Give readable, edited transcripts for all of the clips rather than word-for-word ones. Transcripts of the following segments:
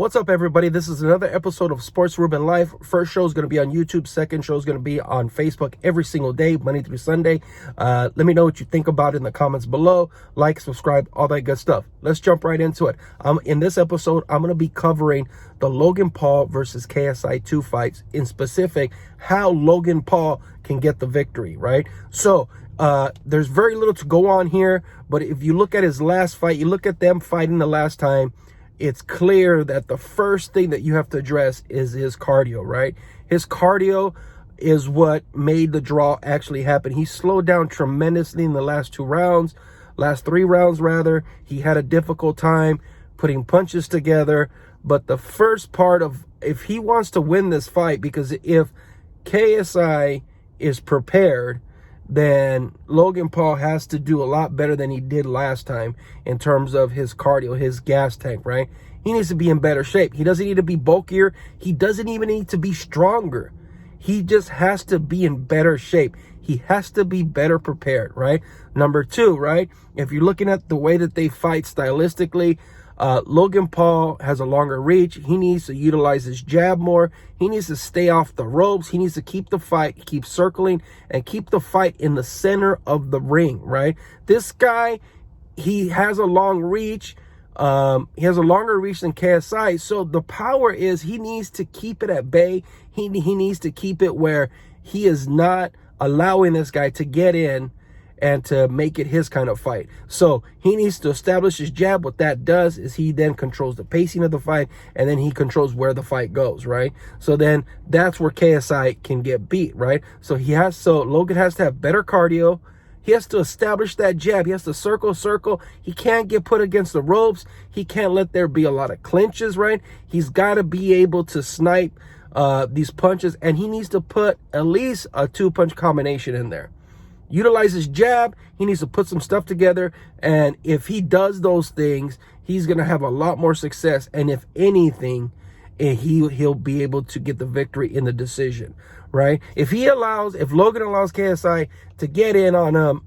What's up, everybody? This is another episode of SPORTS-REUBEN-LIFE. First show is going to be on YouTube. Second show is going to be on Facebook every single day, Monday through Sunday. Let me know what you think about it in the comments below. Like, subscribe, all that good stuff. Let's jump right into it. In this episode, I'm going to be covering the Logan Paul versus KSI 2 fights. In specific, how Logan Paul can get the victory, right? So, there's very little to go on here, but if you look at his last fight, you look at them fighting the last time, it's clear that the first thing that you have to address is his cardio, right? His cardio is what made the draw actually happen. He slowed down tremendously in the last three rounds rather. He had a difficult time putting punches together. But the first part of, if he wants to win this fight, because if KSI is prepared, then Logan Paul has to do a lot better than he did last time in terms of his cardio, his gas tank, right? He needs to be in better shape. He doesn't need to be bulkier. He doesn't even need to be stronger. He just has to be in better shape. He has to be better prepared, right? Number two, right? If you're looking at the way that they fight stylistically, Logan Paul has a longer reach. He needs to utilize his jab more. He needs to stay off the ropes. He needs to keep the fight, keep circling, and keep the fight in the center of the ring, right? This guy, he has a long reach. He has a longer reach than KSI. So the power is he needs to keep it at bay. He needs to keep it where he is not allowing this guy to get in and to make it his kind of fight. So he needs to establish his jab. What that does is he then controls the pacing of the fight, and then he controls where the fight goes, right? So then that's where KSI can get beat, right? So Logan has to have better cardio. He has to establish that jab. He has to circle. He can't get put against the ropes. He can't let there be a lot of clinches, right? He's got to be able to snipe these punches, and he needs to put at least a 2-punch combination in there. Utilize his jab. He needs to put some stuff together, and if he does those things, he's going to have a lot more success. And if anything, he'll be able to get the victory in the decision, right? If Logan allows KSI to get in on him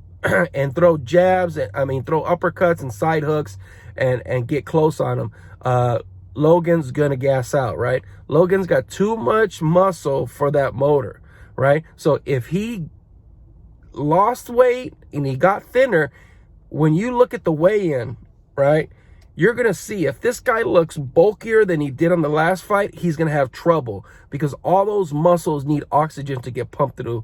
and throw jabs, throw uppercuts and side hooks and get close on him, Logan's gonna gas out, right? Logan's got too much muscle for that motor, right? So if he lost weight and he got thinner, when you look at the weigh-in, right, you're gonna see if this guy looks bulkier than he did on the last fight, he's gonna have trouble because all those muscles need oxygen to get pumped through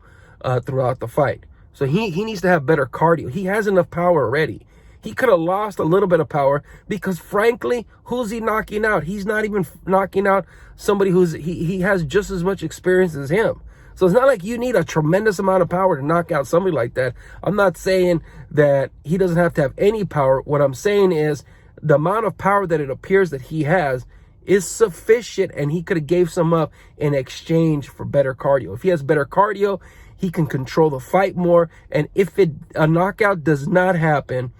throughout the fight. So he needs to have better cardio. He has enough power already. He could have lost a little bit of power because, frankly, who's he knocking out? He's not even knocking out somebody he has just as much experience as him. So it's not like you need a tremendous amount of power to knock out somebody like that. I'm not saying that he doesn't have to have any power. What I'm saying is the amount of power that it appears that he has is sufficient, and he could have gave some up in exchange for better cardio. If he has better cardio, he can control the fight more. And if a knockout does not happen,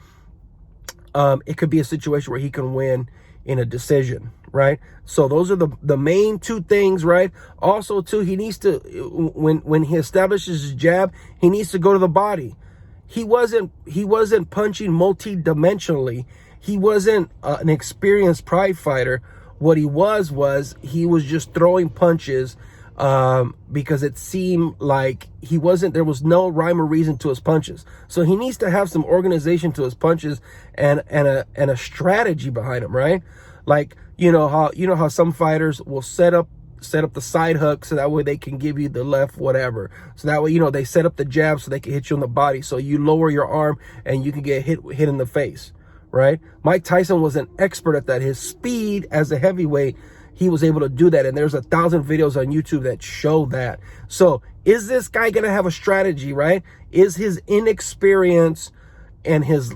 it could be a situation where he can win in a decision, right? So those are the main two things, right? Also, too, he needs to, when he establishes his jab, he needs to go to the body. He wasn't punching multi-dimensionally. He wasn't an experienced pride fighter. What he was just throwing punches because it seemed like there was no rhyme or reason to his punches. So he needs to have some organization to his punches and a strategy behind him, right? Like, you know how some fighters will set up the side hook so that way they can give you the left whatever. So that way, they set up the jab so they can hit you in the body. So you lower your arm and you can get hit in the face, right? Mike Tyson was an expert at that. His speed as a heavyweight, he was able to do that. And there's 1,000 videos on YouTube that show that. So is this guy going to have a strategy, right? Is his inexperience and his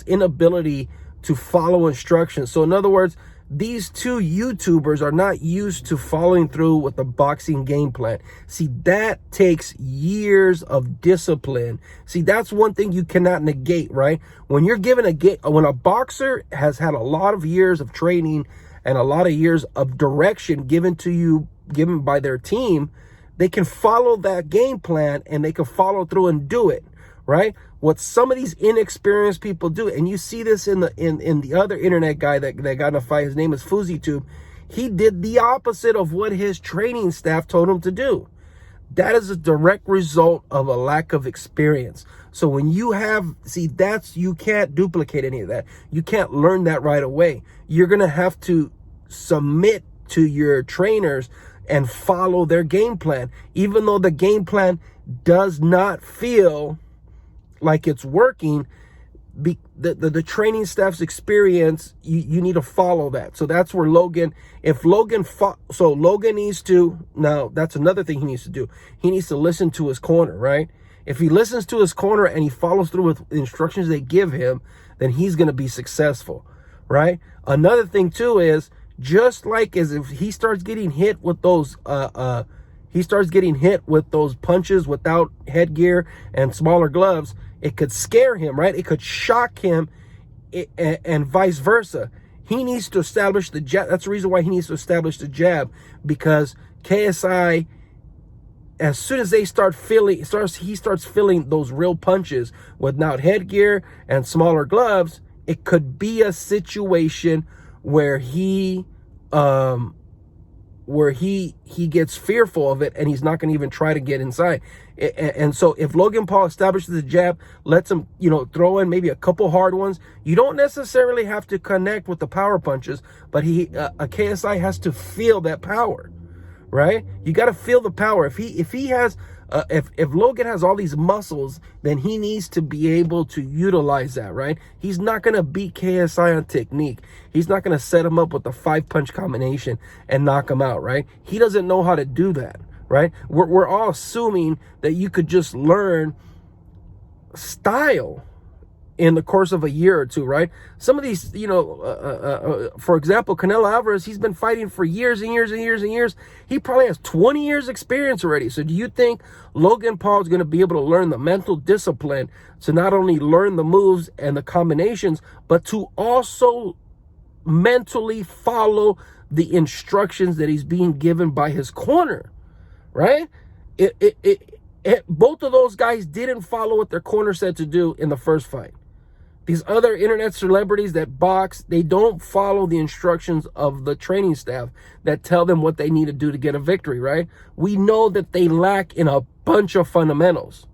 inability to follow instructions? So in other words, these two YouTubers are not used to following through with the boxing game plan. See, that takes years of discipline. See, that's one thing you cannot negate, right? When a boxer has had a lot of years of training and a lot of years of direction given by their team, they can follow that game plan and they can follow through and do it, right? What some of these inexperienced people do, and you see this in the other internet guy that got in a fight, his name is FuziTube. He did the opposite of what his training staff told him to do. That is a direct result of a lack of experience. So when you have, you can't duplicate any of that. You can't learn that right away. You're going to have to submit to your trainers and follow their game plan. Even though the game plan does not feel like it's working, the training staff's experience, you need to follow that. So that's where Logan needs to, now that's another thing he needs to do. He needs to listen to his corner, right? If he listens to his corner and he follows through with the instructions they give him, then he's going to be successful, right? Another thing too is, just like as if he starts getting hit with those punches without headgear and smaller gloves, it could scare him, right? It could shock him, and vice versa. He needs to establish the jab. That's the reason why he needs to establish the jab, because KSI, as soon as he starts feeling those real punches without headgear and smaller gloves, it could be a situation where he gets fearful of it, and he's not going to even try to get inside. And so if Logan Paul establishes the jab, lets him, throw in maybe a couple hard ones, you don't necessarily have to connect with the power punches, but a KSI has to feel that power, right? You got to feel the power. If Logan has all these muscles, then he needs to be able to utilize that, right? He's not going to beat KSI on technique. He's not going to set him up with a 5-punch combination and knock him out, right? He doesn't know how to do that, right? We're all assuming that you could just learn style in the course of a year or two, right? Some of these, for example, Canelo Alvarez, he's been fighting for years and years and years and years. He probably has 20 years experience already. So do you think Logan Paul is going to be able to learn the mental discipline to not only learn the moves and the combinations, but to also mentally follow the instructions that he's being given by his corner, right? Both of those guys didn't follow what their corner said to do in the first fight. These other internet celebrities that box, they don't follow the instructions of the training staff that tell them what they need to do to get a victory, right? We know that they lack in a bunch of fundamentals.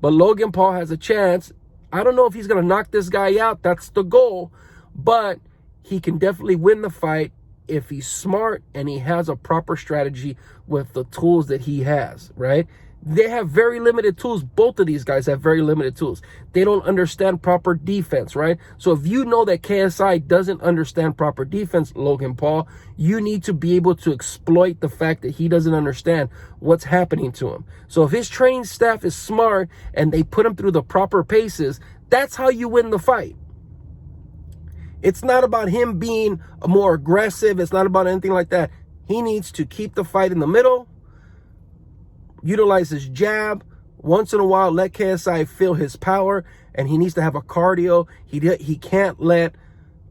But Logan Paul has a chance. I don't know if he's going to knock this guy out. That's the goal. But he can definitely win the fight if he's smart and he has a proper strategy with the tools that he has, right? They have very limited tools. Both of these guys have very limited tools. They don't understand proper defense, right? So if you know that KSI doesn't understand proper defense, Logan Paul, you need to be able to exploit the fact that he doesn't understand what's happening to him. So if his training staff is smart and they put him through the proper paces, that's how you win the fight. It's not about him being more aggressive. It's not about anything like that. He needs to keep the fight in the middle, utilize his jab, once in a while let KSI feel his power, and he needs to have a cardio. He can't let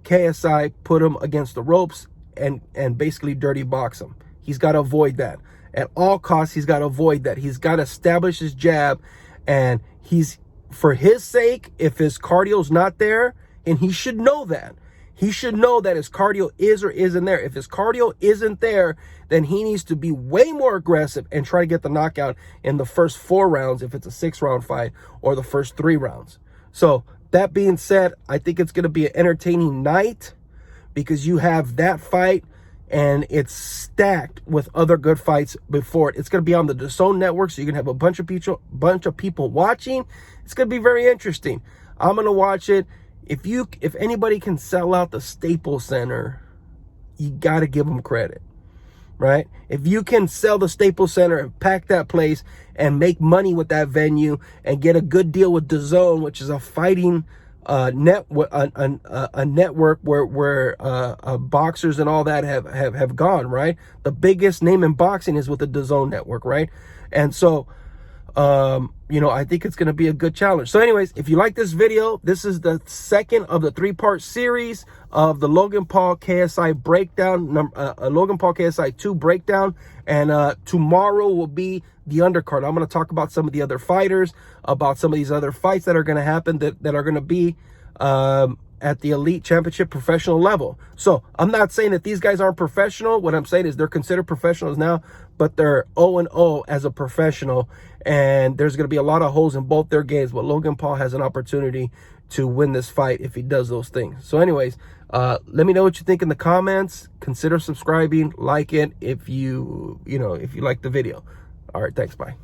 KSI put him against the ropes and basically dirty box him. He's got to avoid that. At all costs, he's got to avoid that. He's got to establish his jab, and for his sake, if his cardio's not there, and he should know that. He should know that his cardio is or isn't there. If his cardio isn't there, then he needs to be way more aggressive and try to get the knockout in the first 4 rounds if it's a 6-round fight, or the first 3 rounds. So that being said, I think it's going to be an entertaining night, because you have that fight and it's stacked with other good fights before it. It's going to be on the DAZN network, so you're going to have a bunch of people watching. It's going to be very interesting. I'm going to watch it. If anybody can sell out the Staples Center, you got to give them credit, right? If you can sell the Staples Center and pack that place and make money with that venue and get a good deal with DAZN, which is a fighting network where boxers and all that have gone, right? The biggest name in boxing is with the DAZN network, right? And so You know, I think it's going to be a good challenge. So anyways, if you like this video, this is the second of the 3-part series of the Logan Paul KSI breakdown, Logan Paul KSI 2 breakdown. And tomorrow will be the undercard. I'm going to talk about some of the other fighters, about some of these other fights that are going to happen, that are going to be at the elite championship professional level. So I'm not saying that these guys aren't professional. What I'm saying is they're considered professionals now, but they're 0-0 as a professional, and there's going to be a lot of holes in both their games. But Logan Paul has an opportunity to win this fight if he does those things. So anyways, let me know what you think in the comments. Consider subscribing, like it if you like the video. All right, thanks, bye.